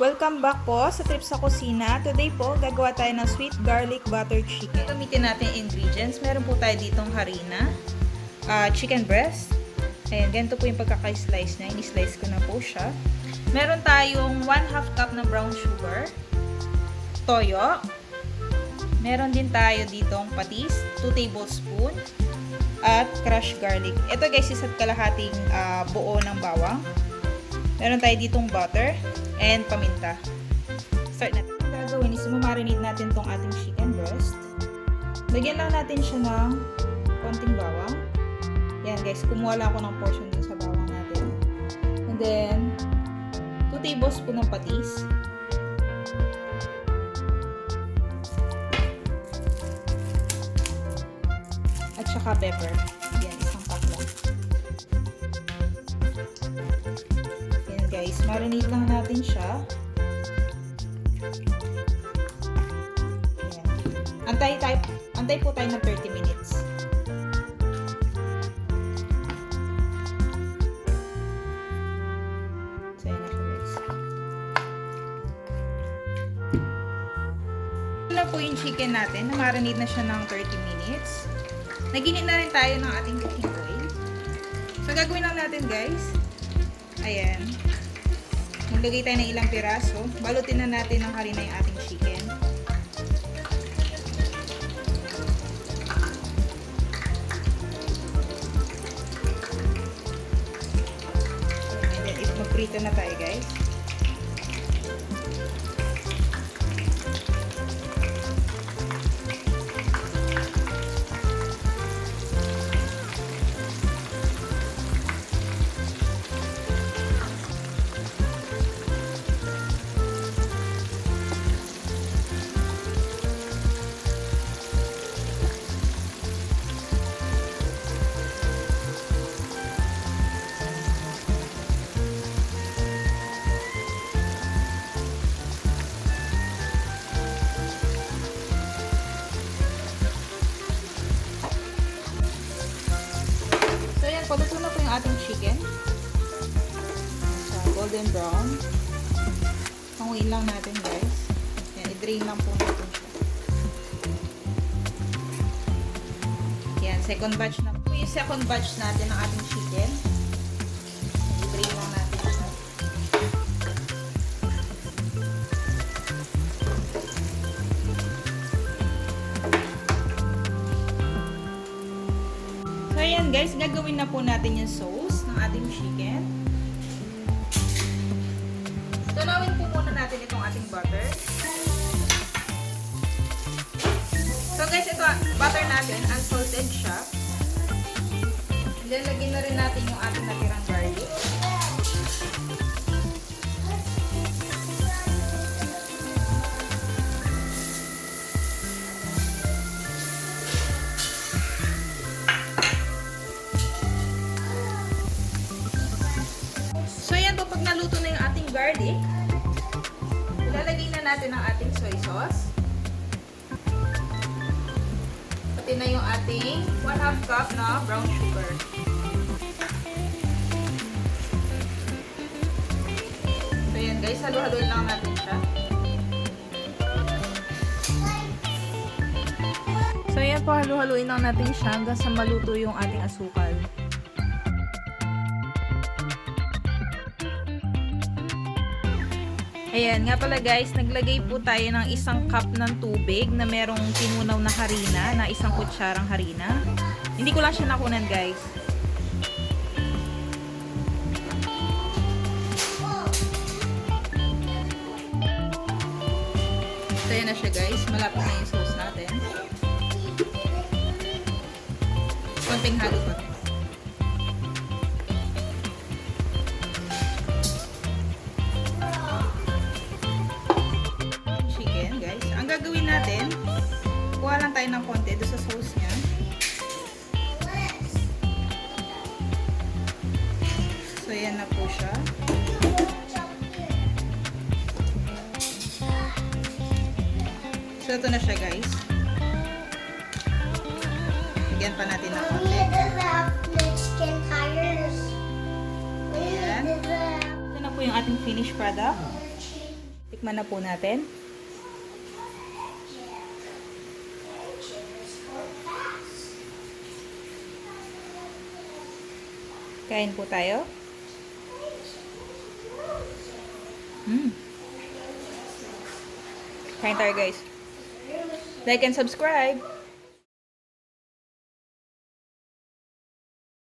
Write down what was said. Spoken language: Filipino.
Welcome back po sa Trip sa Kusina. Today po, gagawa tayo ng sweet garlic butter chicken. Gamitin natin yung ingredients. Meron po tayo ditong harina, chicken breast. Ayan, ganito po yung pagkaka-slice niya. Ini-slice ko na po siya. Meron tayong 1/2 cup na brown sugar, toyo. Meron din tayo ditong patis, 2 tablespoon, at crushed garlic. Ito guys, isa't kalahating buo ng bawang. Meron tayo ditong butter and paminta. Start natin. Ang gagawin is mamarinate natin tong ating chicken breast. Lagyan lang natin siya ng konting bawang. Yan guys, kumuha lang ako ng portion dun sa bawang natin. And then, 2 tablespoon ng patis. At saka pepper. Yan, isang pack lang. Yan guys, marinate lang natin siya. Yan. Antay po tayo ng 30 minutes. So, yan na siya guys. Ito na po yung chicken natin. Na-marinate na siya ng 30 minutes. Naginit na rin tayo ng ating cooking oil. So, gagawin lang natin guys. Ayan. Maglagay tayo ng ilang piraso. Balutin na natin ng harina yung ating chicken. And then, magprito na tayo guys. Paluto na po yung ating chicken. Sa golden brown. Panguin lang natin guys. Yan, i-drain lang po natin siya. Yan, second batch na po. Yung second batch natin ng ating chicken. I-drain lang natin siya. So, ayan guys, gagawin na po natin yung sauce ng ating chicken. Tunawin po muna natin itong ating butter. So guys, ito, butter natin, unsalted siya. And then, lagyan na rin natin yung ating natirang garlic. So yan po, pag naluto na yung ating garlic, ilalagay na natin ang ating soy sauce. Pati na yung ating 1/2 cup na brown sugar. So yan guys, halo-haloin lang natin siya. So yan po, halo-haloin lang natin siya hanggang sa maluto yung ating asukal. Ayan, nga pala guys, naglagay po tayo ng 1 cup ng tubig na merong tinunaw na harina, na 1 kutsarang harina. Hindi ko lang siya nakunan guys. So, ayan na siya guys. Malapit na yung sauce natin. Konting halo pa. Gagawin natin, kuha lang tayo ng konti doon sa sauce niya. So, yan na po siya. So, ito na siya guys. Lagyan pa natin ng konti. Ayan. Ito na po yung ating finished product. Tikman na po natin. Kain po tayo. Kain tayo guys. Like and subscribe.